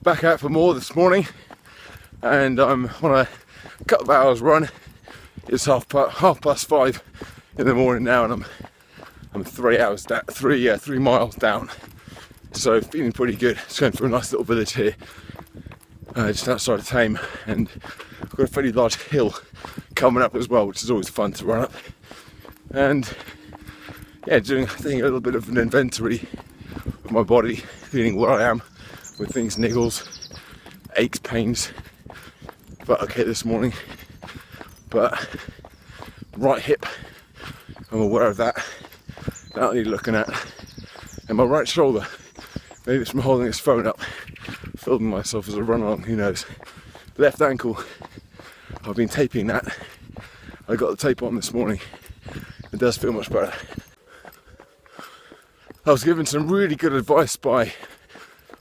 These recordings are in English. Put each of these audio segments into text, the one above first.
back out for more this morning, and I'm on a couple of hours run. It's half past 5 in the morning now, and I'm 3 hours down, 3 miles down. So feeling pretty good. Just going through a nice little village here, just outside of Thame, and I've got a fairly large hill coming up as well, which is always fun to run up. And yeah, doing I think a little bit of an inventory of my body, feeling where I am with things, niggles, aches, pains. But okay this morning. But right hip, I'm aware of that. That I need looking at. And my right shoulder, maybe it's from holding this phone up, filming myself as I run along, who knows. Left ankle, I've been taping that. I got the tape on this morning. It does feel much better. I was given some really good advice by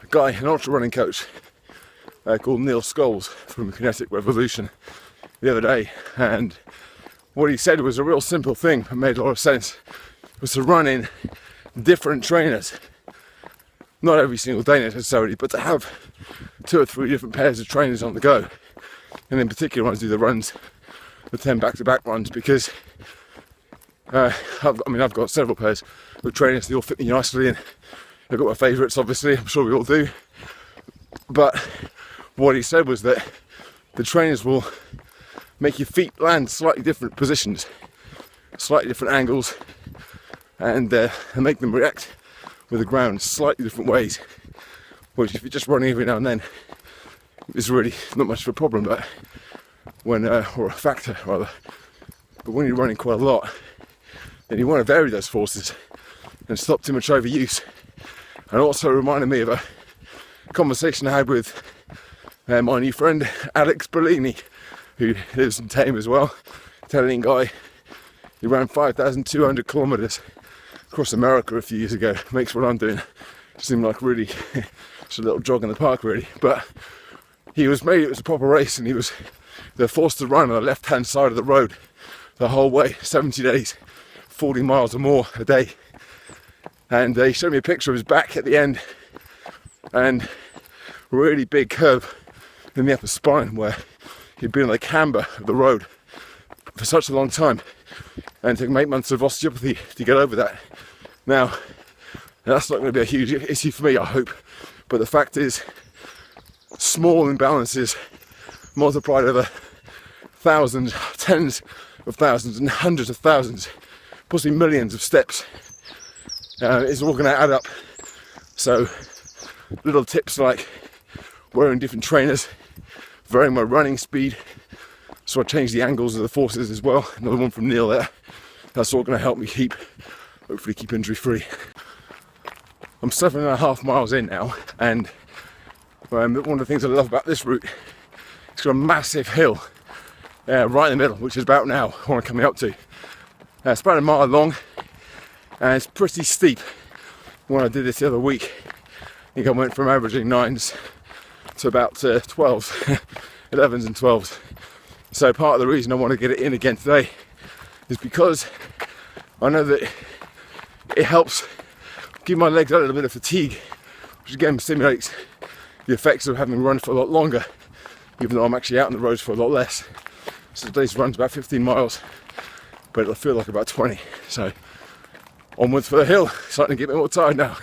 a guy, an ultra running coach called Neil Scholes from Kinetic Revolution the other day, and what he said was a real simple thing that made a lot of sense, was to run in different trainers, not every single day necessarily, but to have 2 or 3 different pairs of trainers on the go, and in particular want to do the runs, the 10 back-to-back runs, because I've got several pairs of trainers, they all fit me nicely, and I've got my favourites obviously, I'm sure we all do, but what he said was that the trainers will make your feet land slightly different positions, slightly different angles, and make them react with the ground slightly different ways, which if you're just running every now and then is really not much of a problem, but when or a factor rather, but when you're running quite a lot, then you want to vary those forces and stop too much overuse. And also reminded me of a conversation I had with my new friend Alex Bellini, who lives in Thame as well, Italian guy. He ran 5,200 kilometers across America a few years ago. Makes what I'm doing seem like really just a little jog in the park really, but it was a proper race, and they're forced to run on the left hand side of the road the whole way, 70 days, 40 miles or more a day. And they showed me a picture of his back at the end, and a really big curve in the upper spine where he'd been on the camber of the road for such a long time, and it took 8 months of osteopathy to get over that. Now, that's not going to be a huge issue for me, I hope, but the fact is, small imbalances multiplied over thousands, tens of thousands and hundreds of thousands, possibly millions of steps, is all going to add up. So little tips like wearing different trainers, varying my running speed, so I change the angles of the forces as well. Another one from Neil there. That's all going to help me hopefully keep injury free. I'm 7.5 miles in now, and one of the things I love about this route, it's got a massive hill right in the middle, which is about now what I'm coming up to. It's about a mile long, and it's pretty steep. When I did this the other week, I think I went from averaging 9s to about 12s, 11s and 12s. So part of the reason I want to get it in again today is because I know that it helps give my legs a little bit of fatigue, which again stimulates the effects of having run for a lot longer, even though I'm actually out on the roads for a lot less. So today's run's about 15 miles, but it'll feel like about 20. So onwards for the hill, starting to get a bit more tired now.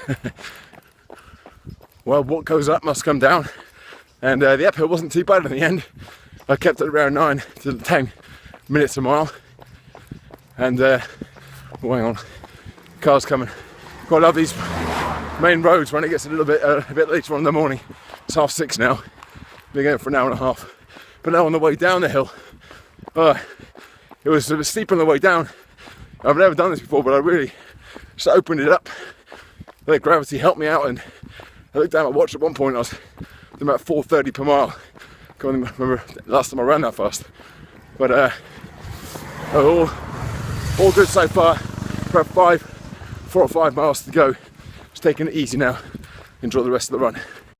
Well, what goes up must come down, and the uphill wasn't too bad in the end. I kept it around 9 to 10 minutes a mile, and hang on, cars coming. Quite love these main roads when it gets a bit later on in the morning. It's 6:30 now. Been going for an hour and a half, but now on the way down the hill, it was a bit steep on the way down. I've never done this before, but I really just opened it up. Let gravity help me out, and I looked down at my watch at one point. I was doing about 4:30 per mile. I can't remember last time I ran that fast, but all good so far. About 4 or 5 miles to go. Just taking it easy now. Enjoy the rest of the run.